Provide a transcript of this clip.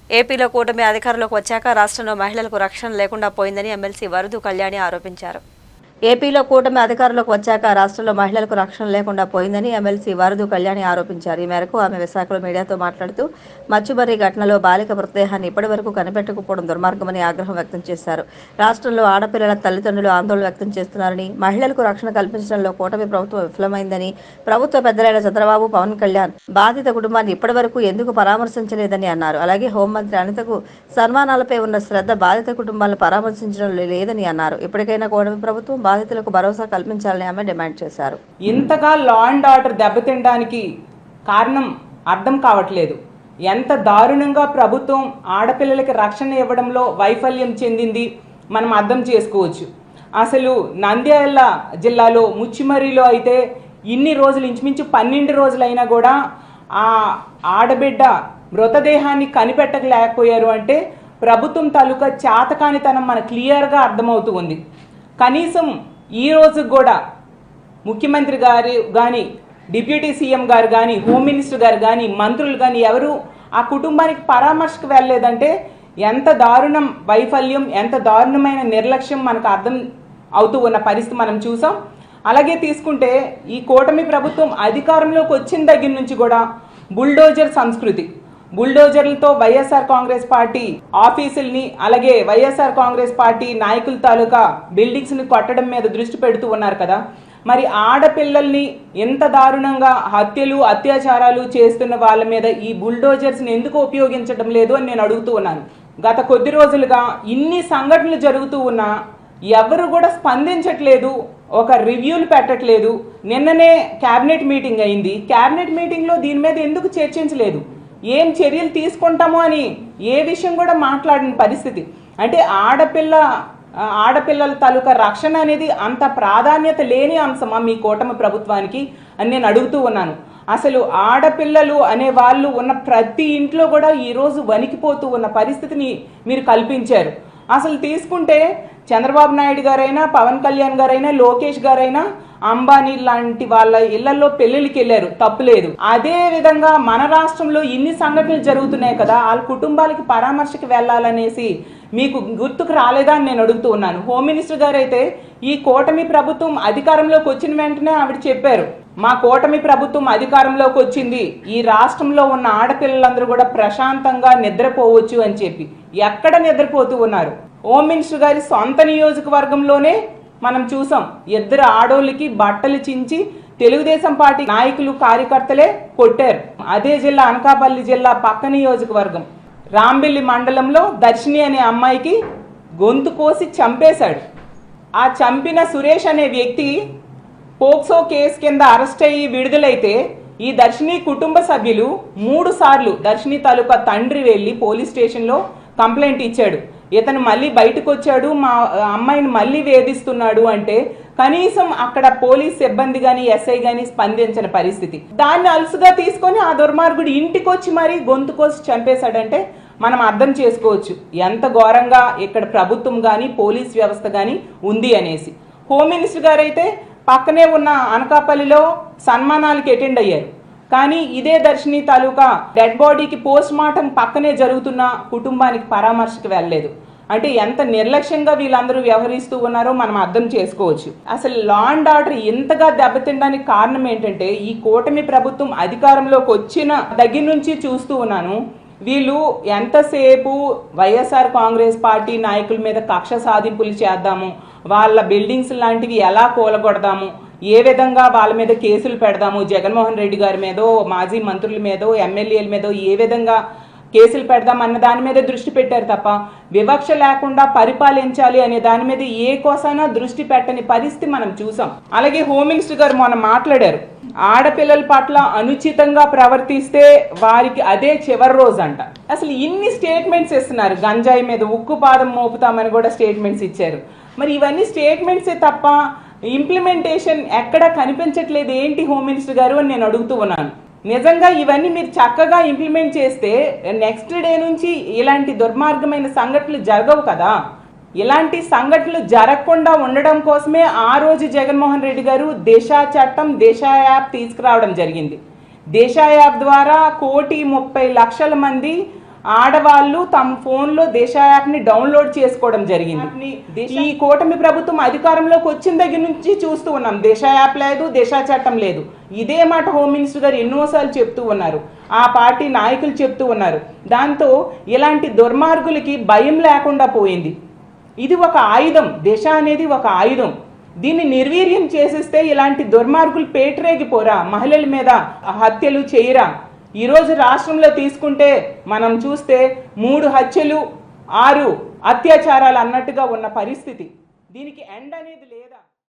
ఏపీలో కూటమి అధికారంలోకి వచ్చాక రాష్ట్రంలో మహిళలకు రక్షణ లేకుండా పోయిందని ఎమ్మెల్సీ వరదు కళ్యాణి ఆరోపించారు. ఏపీలో కూటమి అధికారంలోకి వచ్చాక రాష్ట్రంలో మహిళలకు రక్షణ లేకుండా పోయిందని ఎమ్మెల్సీ వరదు కళ్యాణి ఆరోపించారు. ఈ మేరకు ఆమె విశాఖలో మీడియాతో మాట్లాడుతూ మచ్చుబర్రి ఘటనలో బాలిక మృతదేహాన్ని ఇప్పటివరకు కనిపెట్టకపోవడం దుర్మార్గమని ఆగ్రహం వ్యక్తం చేశారు. రాష్ట్రంలో ఆడపిల్లల తల్లిదండ్రులు ఆందోళన వ్యక్తం చేస్తున్నారని, మహిళలకు రక్షణ కల్పించడంలో కూటమి ప్రభుత్వం విఫలమైందని, ప్రభుత్వ పెద్దలైన చంద్రబాబు, పవన్ కళ్యాణ్ బాధిత కుటుంబాన్ని ఇప్పటివరకు ఎందుకు పరామర్శించలేదని అన్నారు. అలాగే హోంమంత్రి అనితకు సన్మానాలపై ఉన్న శ్రద్ధ బాధిత కుటుంబాలను పరామర్శించడం లేదని అన్నారు. ఇప్పటికైనా కూటమి ప్రభుత్వం బాధితులకు భరోసా కల్పించాలని ఆమె డిమాండ్ చేశారు. ఇంతగా లా అండ్ ఆర్డర్ దెబ్బతినడానికి కారణం అర్థం కావట్లేదు. ఎంత దారుణంగా ప్రభుత్వం ఆడపిల్లలకి రక్షణ ఇవ్వడంలో వైఫల్యం చెందింది మనం అర్థం చేసుకోవచ్చు. అసలు నంద్యాల జిల్లాలో ముచ్చిమర్రిలో అయితే ఇన్ని రోజులు ఇంచుమించు 12 రోజులైనా కూడా ఆ ఆడబిడ్డ మృతదేహాన్ని కనిపెట్టలేకపోయారు అంటే ప్రభుత్వం తాలూకా చేతకానితనం మనకు క్లియర్గా అర్థమవుతూ ఉంది. కనీసం ఈ రోజు కూడా ముఖ్యమంత్రి గారు కానీ, డిప్యూటీ సీఎం గారు కానీ, హోమ్ మినిస్టర్ గారు కానీ, మంత్రులు కానీ ఎవరు ఆ కుటుంబానికి పరామర్శకు వెళ్ళలేదంటే ఎంత దారుణం వైఫల్యం, ఎంత దారుణమైన నిర్లక్ష్యం మనకు అర్థం అవుతూ ఉన్న పరిస్థితి మనం చూసాం. అలాగే తీసుకుంటే ఈ కూటమి ప్రభుత్వం అధికారంలోకి వచ్చిన దగ్గర నుంచి కూడా బుల్డోజర్ సంస్కృతి, బుల్డోజర్లతో వైఎస్ఆర్ కాంగ్రెస్ పార్టీ ఆఫీసుల్ని, అలాగే వైఎస్ఆర్ కాంగ్రెస్ పార్టీ నాయకుల తాలూకా బిల్డింగ్స్ని కొట్టడం మీద దృష్టి పెడుతూ ఉన్నారు కదా. మరి ఆడపిల్లల్ని ఎంత దారుణంగా హత్యలు, అత్యాచారాలు చేస్తున్న వాళ్ళ మీద ఈ బుల్డోజర్స్ని ఎందుకు ఉపయోగించడం లేదు అని నేను అడుగుతూ ఉన్నాను. గత కొద్ది రోజులుగా ఇన్ని సంఘటనలు జరుగుతూ ఉన్నా ఎవరు కూడా స్పందించట్లేదు, ఒక రివ్యూలు పెట్టట్లేదు. నిన్ననే క్యాబినెట్ మీటింగ్ అయింది. క్యాబినెట్ మీటింగ్లో దీని మీద ఎందుకు చర్చించలేదు, ఏం చర్యలు తీసుకుంటామో అని ఏ విషయం కూడా మాట్లాడిన పరిస్థితి. అంటే ఆడపిల్లల తాలూకా రక్షణ అనేది అంత ప్రాధాన్యత లేని అంశమా మీ కూటమి ప్రభుత్వానికి అని నేను అడుగుతూ ఉన్నాను. అసలు ఆడపిల్లలు అనే వాళ్ళు ఉన్న ప్రతి ఇంట్లో కూడా ఈరోజు వణికిపోతూ ఉన్న పరిస్థితిని మీరు కల్పించారు. అసలు తీసుకుంటే చంద్రబాబు నాయుడు గారైనా, పవన్ కళ్యాణ్ గారైనా, లోకేష్ గారైనా అంబానీ లాంటి వాళ్ళ ఇళ్లలో పెళ్లిళ్ళకి వెళ్ళారు, తప్పులేదు. అదే విధంగా మన రాష్ట్రంలో ఇన్ని సంఘటనలు జరుగుతున్నాయి కదా, వాళ్ళ కుటుంబాలకి పరామర్శకి వెళ్ళాలనేసి మీకు గుర్తుకు రాలేదా అని నేను అడుగుతూ ఉన్నాను. హోమ్ మినిస్టర్ గారు అయితే ఈ కూటమి ప్రభుత్వం అధికారంలోకి వచ్చిన వెంటనే ఆవిడ చెప్పారు, మా కూటమి ప్రభుత్వం అధికారంలోకి వచ్చింది, ఈ రాష్ట్రంలో ఉన్న ఆడపిల్లలందరూ కూడా ప్రశాంతంగా నిద్రపోవచ్చు అని చెప్పి. ఎక్కడ నిద్రపోతూ ఉన్నారు? హోమ్ మినిస్టర్ గారి సొంత నియోజకవర్గంలోనే మనం చూసాం, 2 ఆడోళ్ళకి బట్టలు చించి తెలుగుదేశం పార్టీ నాయకులు, కార్యకర్తలే కొట్టారు. అదే జిల్లా అనకాపల్లి జిల్లా పక్క నియోజకవర్గం రాంబిల్లి మండలంలో దర్శిని అనే అమ్మాయికి గొంతు కోసి చంపేశాడు. ఆ చంపిన సురేష్ అనే వ్యక్తి పోక్సో కేసు కింద అరెస్ట్ అయ్యి విడుదలైతే ఈ దర్శిని కుటుంబ సభ్యులు 3 సార్లు దర్శిని తాలూకా తండ్రి వెళ్ళి పోలీస్ స్టేషన్లో కంప్లైంట్ ఇచ్చాడు. ఇతను మళ్ళీ బయటకు వచ్చాడు, మా అమ్మాయిని మళ్ళీ వేధిస్తున్నాడు అంటే కనీసం అక్కడ పోలీస్ సిబ్బంది కానీ, ఎస్ఐ కానీ స్పందించిన పరిస్థితి. దాన్ని అలుసుగా తీసుకొని ఆ దుర్మార్గుడు ఇంటికి వచ్చి మరీ గొంతు కోసి చంపేశాడంటే మనం అర్థం చేసుకోవచ్చు ఎంత ఘోరంగా ఇక్కడ ప్రభుత్వం కానీ, పోలీస్ వ్యవస్థ కానీ ఉంది అనేసి. హోమ్ మినిస్టర్ గారు అయితే పక్కనే ఉన్న అనకాపల్లిలో సన్మానాలకి అటెండ్ అయ్యారు. కానీ ఇదే దర్శిని తాలూకా డెడ్ బాడీకి పోస్ట్ మార్టం పక్కనే జరుగుతున్న కుటుంబానికి పరామర్శకు వెళ్ళలేదు. అంటే ఎంత నిర్లక్ష్యంగా వీళ్ళందరూ వ్యవహరిస్తూ ఉన్నారో మనం అర్థం చేసుకోవచ్చు. అసలు లా అండ్ ఆర్డర్ ఇంతగా దెబ్బతినడానికి కారణం ఏంటంటే ఈ కూటమి ప్రభుత్వం అధికారంలోకి వచ్చిన దగ్గర నుంచి చూస్తూ ఉన్నాను, వీళ్ళు ఎంతసేపు వైఎస్ఆర్ కాంగ్రెస్ పార్టీ నాయకుల మీద కక్ష సాధింపులు చేద్దాము, వాళ్ళ బిల్డింగ్స్ లాంటివి ఎలా కూలగొడదాము, ఏ విధంగా వాళ్ళ మీద కేసులు పెడదాము, జగన్మోహన్ రెడ్డి గారి మీదో, మాజీ మంత్రుల మీదో, ఎమ్మెల్యేల మీదో ఏ విధంగా కేసులు పెడదామన్న దాని మీద దృష్టి పెట్టారు తప్ప వివక్ష లేకుండా పరిపాలించాలి అనే దాని మీద ఏ కోసైనా దృష్టి పెట్టని పరిస్థితి మనం చూసాం. అలాగే హోమ్ మినిస్టర్ గారు మొన్న మాట్లాడారు, ఆడపిల్లల పట్ల అనుచితంగా ప్రవర్తిస్తే వారికి అదే చివరి రోజు అంట. అసలు ఇన్ని స్టేట్మెంట్స్ ఇస్తున్నారు, గంజాయి మీద ఉక్కు పాదం మోపుతామని కూడా స్టేట్మెంట్స్ ఇచ్చారు. మరి ఇవన్నీ స్టేట్మెంట్సే తప్ప ఇంప్లిమెంటేషన్ ఎక్కడా కనిపించట్లేదు ఏంటి హోమ్ మినిస్టర్ గారు అని నేను అడుగుతూ ఉన్నాను. నిజంగా ఇవన్నీ మీరు చక్కగా ఇంప్లిమెంట్ చేస్తే నెక్స్ట్ డే నుంచి ఇలాంటి దుర్మార్గమైన సంఘటనలు జరగవు కదా. ఇలాంటి సంఘటనలు జరగకుండా ఉండడం కోసమే ఆ రోజు జగన్మోహన్ రెడ్డి గారు దిశ చట్టం, దిశ యాప్ తీసుకురావడం జరిగింది. దిశ యాప్ ద్వారా 1,30,00,000 మంది ఆడవాళ్ళు తమ ఫోన్లో దిశ యాప్ని డౌన్లోడ్ చేసుకోవడం జరిగింది. ఈ కూటమి ప్రభుత్వం అధికారంలోకి వచ్చిన దగ్గర నుంచి చూస్తూ ఉన్నాం, దిశ యాప్ లేదు, దిశ చట్టం లేదు. ఇదే మాట హోమ్ మినిస్టర్ గారు ఎన్నోసార్లు చెప్తూ ఉన్నారు, ఆ పార్టీ నాయకులు చెప్తూ ఉన్నారు. దాంతో ఇలాంటి దుర్మార్గులకి భయం లేకుండా పోయింది. ఇది ఒక ఆయుధం, దిశ అనేది ఒక ఆయుధం. దీన్ని నిర్వీర్యం చేసేస్తే ఇలాంటి దుర్మార్గులు పేటరేగిపోరా, మహిళల మీద హత్యలు చేయరా. ఈరోజు రాష్ట్రంలో తీసుకుంటే మనం చూస్తే 3 హత్యలు 6 అత్యాచారాలు అన్నట్టుగా ఉన్న పరిస్థితి. దీనికి ఎండ్ అనేది లేదా?